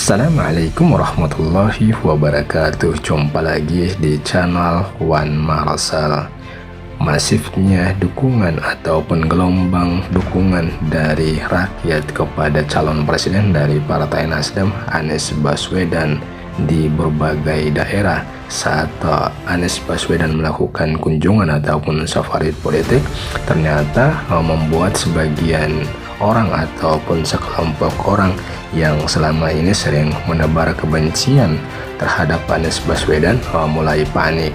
Assalamualaikum warahmatullahi wabarakatuh. Jumpa lagi di channel Wan Marasal. Masifnya dukungan ataupun gelombang dukungan dari rakyat kepada calon presiden dari Partai Nasdem Anies Baswedan di berbagai daerah saat Anies Baswedan melakukan kunjungan ataupun safari politik ternyata membuat sebagian orang ataupun sekelompok orang yang selama ini sering menebar kebencian terhadap Anies Baswedan mulai panik.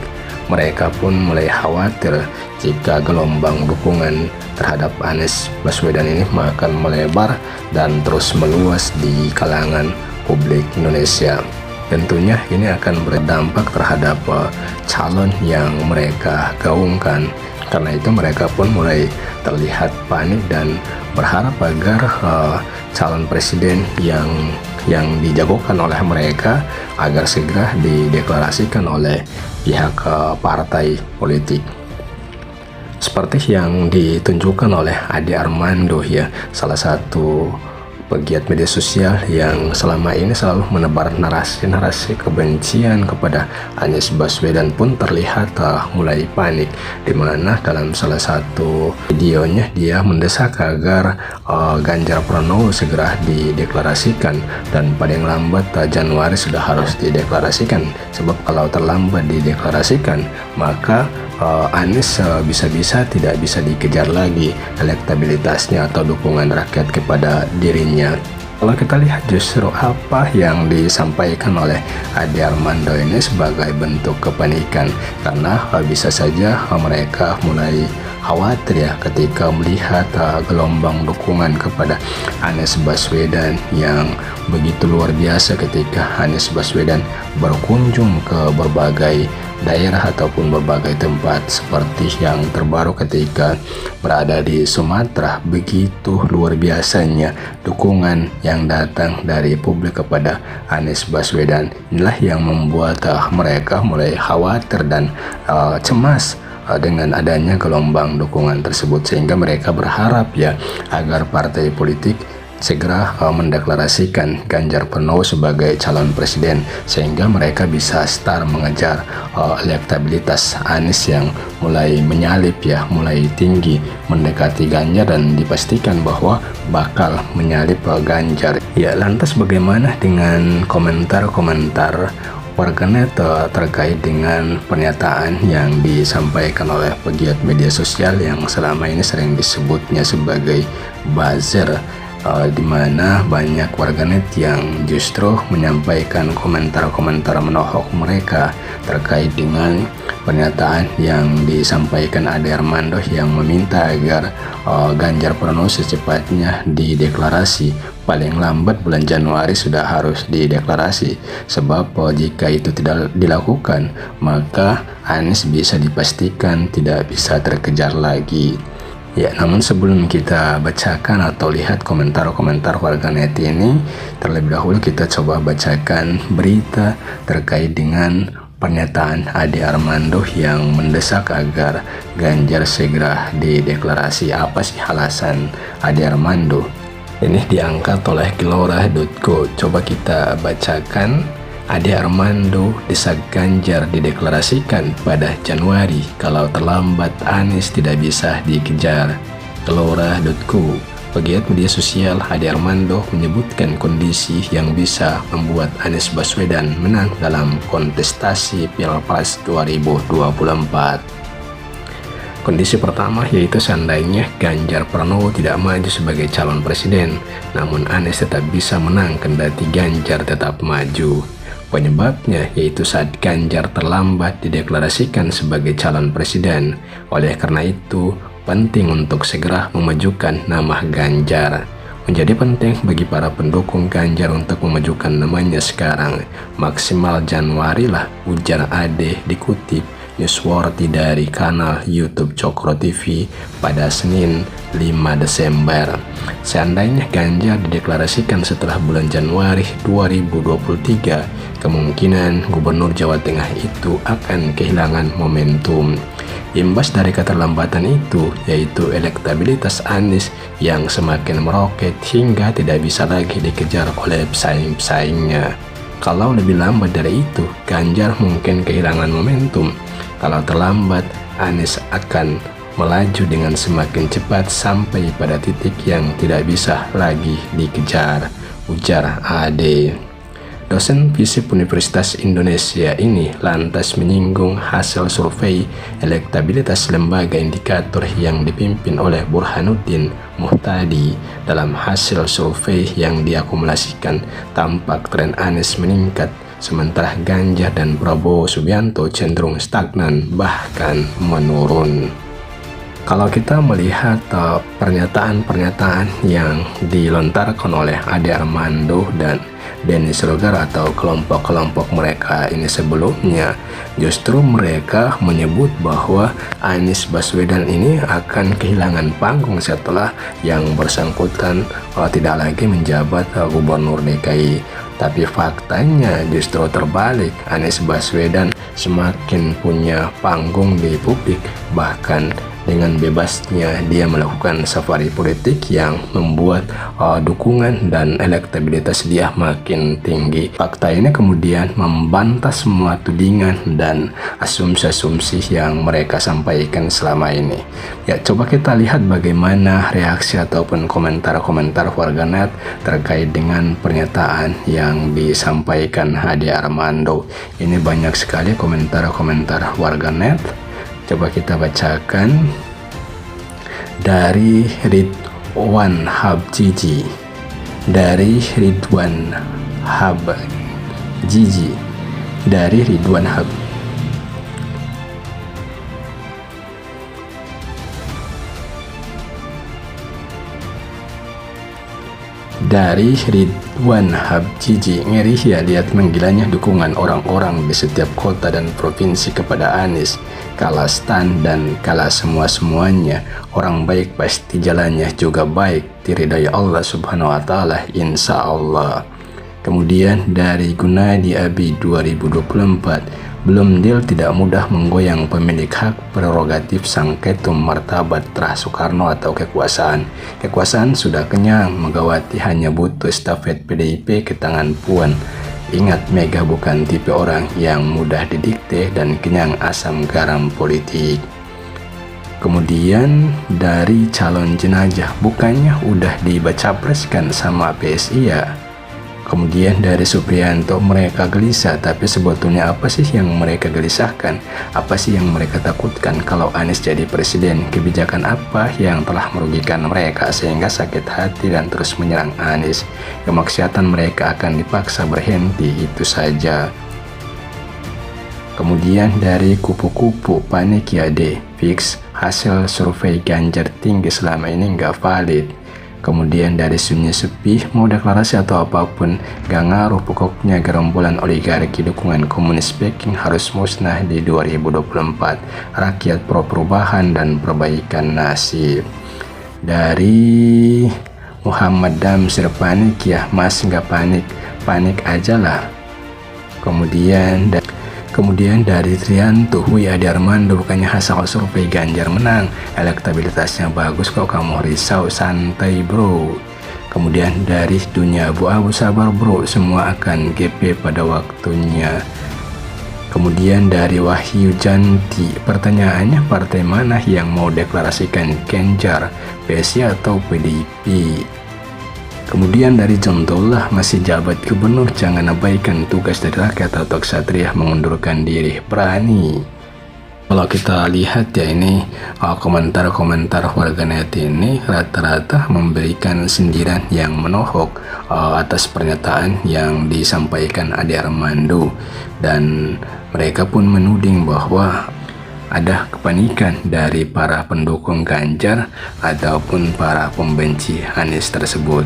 Mereka pun mulai khawatir jika gelombang dukungan terhadap Anies Baswedan ini akan melebar dan terus meluas di kalangan publik Indonesia. Tentunya ini akan berdampak terhadap calon yang mereka gaungkan. Karena itu mereka pun mulai terlihat panik dan berharap agar calon presiden yang dijagokan oleh mereka agar segera dideklarasikan oleh pihak partai politik. Seperti yang ditunjukkan oleh Ade Armando ya, salah satu pegiat media sosial yang selama ini selalu menebar narasi-narasi kebencian kepada Anies Baswedan pun terlihat mulai panik, dimana dalam salah satu videonya dia mendesak agar Ganjar Pranowo segera dideklarasikan dan paling lambat Januari sudah harus dideklarasikan, sebab kalau terlambat dideklarasikan maka Anies bisa-bisa tidak bisa dikejar lagi elektabilitasnya atau dukungan rakyat kepada dirinya. Kalau kita lihat justru apa yang disampaikan oleh Ade Armando ini sebagai bentuk kepanikan, karena bisa saja mereka mulai khawatir ya ketika melihat gelombang dukungan kepada Anies Baswedan yang begitu luar biasa ketika Anies Baswedan berkunjung ke berbagai daerah ataupun berbagai tempat, seperti yang terbaru ketika berada di Sumatera. Begitu luar biasanya dukungan yang datang dari publik kepada Anies Baswedan. Inilah yang membuat mereka mulai khawatir dan cemas dengan adanya gelombang dukungan tersebut, sehingga mereka berharap ya agar partai politik segera mendeklarasikan Ganjar Pranowo sebagai calon presiden, sehingga mereka bisa start mengejar elektabilitas Anies yang mulai menyalip ya, mulai tinggi mendekati Ganjar dan dipastikan bahwa bakal menyalip Ganjar. Ya, lantas bagaimana dengan komentar-komentar warganet terkait dengan pernyataan yang disampaikan oleh pegiat media sosial yang selama ini sering disebutnya sebagai buzzer, di mana banyak warganet yang justru menyampaikan komentar-komentar menohok mereka terkait dengan pernyataan yang disampaikan Ade Armando yang meminta agar Ganjar Pranowo secepatnya dideklarasi, paling lambat bulan Januari sudah harus dideklarasi, sebab jika itu tidak dilakukan maka Anies bisa dipastikan tidak bisa terkejar lagi. Ya, namun sebelum kita bacakan atau lihat komentar-komentar warganet ini, terlebih dahulu kita coba bacakan berita terkait dengan pernyataan Ade Armando yang mendesak agar Ganjar segera dideklarasi. Apa sih alasan Ade Armando? Ini diangkat oleh Gelora.co. Coba kita bacakan. Ade Armando desak Ganjar dideklarasikan pada Januari, kalau terlambat Anies tidak bisa dikejar. Gelora.co. Pegiat media sosial Ade Armando menyebutkan kondisi yang bisa membuat Anies Baswedan menang dalam kontestasi Pilpres 2024. Kondisi pertama yaitu seandainya Ganjar Pranowo tidak maju sebagai calon presiden, namun Anies tetap bisa menang kendati Ganjar tetap maju. Penyebabnya yaitu saat Ganjar terlambat dideklarasikan sebagai calon presiden. Oleh karena itu, penting untuk segera memajukan nama Ganjar. Menjadi penting bagi para pendukung Ganjar untuk memajukan namanya sekarang. Maksimal Januari lah, ujar Ade dikutip Newsworthy dari kanal YouTube Cokro TV pada Senin 5 Desember. Seandainya Ganjar dideklarasikan setelah bulan Januari 2023, kemungkinan Gubernur Jawa Tengah itu akan kehilangan momentum. Imbas dari keterlambatan itu yaitu elektabilitas Anies yang semakin meroket hingga tidak bisa lagi dikejar oleh pesaing-pesaingnya. Kalau lebih lambat dari itu, Ganjar mungkin kehilangan momentum. Kalau terlambat, Anies akan melaju dengan semakin cepat sampai pada titik yang tidak bisa lagi dikejar, ujar AD. Dosen FISIP Universitas Indonesia ini lantas menyinggung hasil survei elektabilitas lembaga indikator yang dipimpin oleh Burhanuddin Muhtadi. Dalam hasil survei yang diakumulasikan, tampak tren Anies meningkat, sementara Ganjar dan Prabowo Subianto cenderung stagnan bahkan menurun. Kalau kita melihat pernyataan-pernyataan yang dilontarkan oleh Ade Armando dan Denny Siregar atau kelompok-kelompok mereka ini sebelumnya, justru mereka menyebut bahwa Anies Baswedan ini akan kehilangan panggung setelah yang bersangkutan tidak lagi menjabat Gubernur DKI. Tapi faktanya justru terbalik, Anies Baswedan semakin punya panggung di publik, bahkan dengan bebasnya dia melakukan safari politik yang membuat dukungan dan elektabilitas dia makin tinggi. Fakta ini kemudian membantah semua tudingan dan asumsi-asumsi yang mereka sampaikan selama ini. Ya, coba kita lihat bagaimana reaksi ataupun komentar-komentar warganet terkait dengan pernyataan yang disampaikan Ade Armando. Ini banyak sekali komentar-komentar warganet. Coba kita bacakan dari Ridwan Habjiji. Dari Ridwan Habjiji. Dari Ridwan Hab. Dari Ridwan Habjiji, ngeri ya lihat menggilanya dukungan orang-orang di setiap kota dan provinsi kepada Anies. Kalah stan dan kalah semua-semuanya, orang baik pasti jalannya juga baik, diridai Allah subhanahu wa ta'ala insya Allah. Kemudian dari Gunadi Abi 2024, belum deal tidak mudah menggoyang pemilik hak prerogatif sang ketum martabat Trah Soekarno atau kekuasaan. Kekuasaan sudah kenyang, Megawati hanya butuh stafet PDIP ke tangan Puan. Ingat, Mega bukan tipe orang yang mudah didikte dan kenyang asam garam politik. Kemudian dari calon jenazah, bukannya udah dibaca preskan sama PSI ya? Kemudian dari Supriyanto, mereka gelisah, tapi sebetulnya apa sih yang mereka gelisahkan? Apa sih yang mereka takutkan kalau Anies jadi presiden? Kebijakan apa yang telah merugikan mereka sehingga sakit hati dan terus menyerang Anies? Kemaksiatan mereka akan dipaksa berhenti, itu saja. Kemudian dari kupu-kupu, panik ya deh, fix hasil survei Ganjar tinggi selama ini nggak valid. Kemudian dari Sunyi Sepi, mau deklarasi atau apapun gak ngaruh, pokoknya gerombolan oligarki dukungan komunis Peking harus musnah di 2024. Rakyat pro perubahan dan perbaikan nasib. Dari Muhammad Damsir, panik ya mas, gak panik, panik aja lah. Kemudian dari Trianto, wih Ade Armando, bukannya hasil survei Ganjar menang, elektabilitasnya bagus kok kamu risau, santai bro. Kemudian dari Dunia Abu-Abu, sabar bro, semua akan GP pada waktunya. Kemudian dari Wahyu Janti, pertanyaannya partai mana yang mau deklarasikan Ganjar, PSI atau PDIP? Kemudian dari Jontollah, masih jabat gubernur, jangan abaikan tugas dari rakyat atau ksatria mengundurkan diri, berani. Kalau kita lihat ya ini komentar-komentar warganet ini rata-rata memberikan sindiran yang menohok atas pernyataan yang disampaikan Ade Armando, dan mereka pun menuding bahwa ada kepanikan dari para pendukung Ganjar ataupun para pembenci Anies tersebut.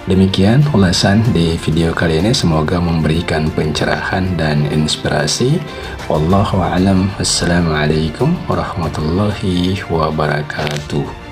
Demikian ulasan di video kali ini, semoga memberikan pencerahan dan inspirasi. Wallahu a'lam. Assalamualaikum warahmatullahi wabarakatuh.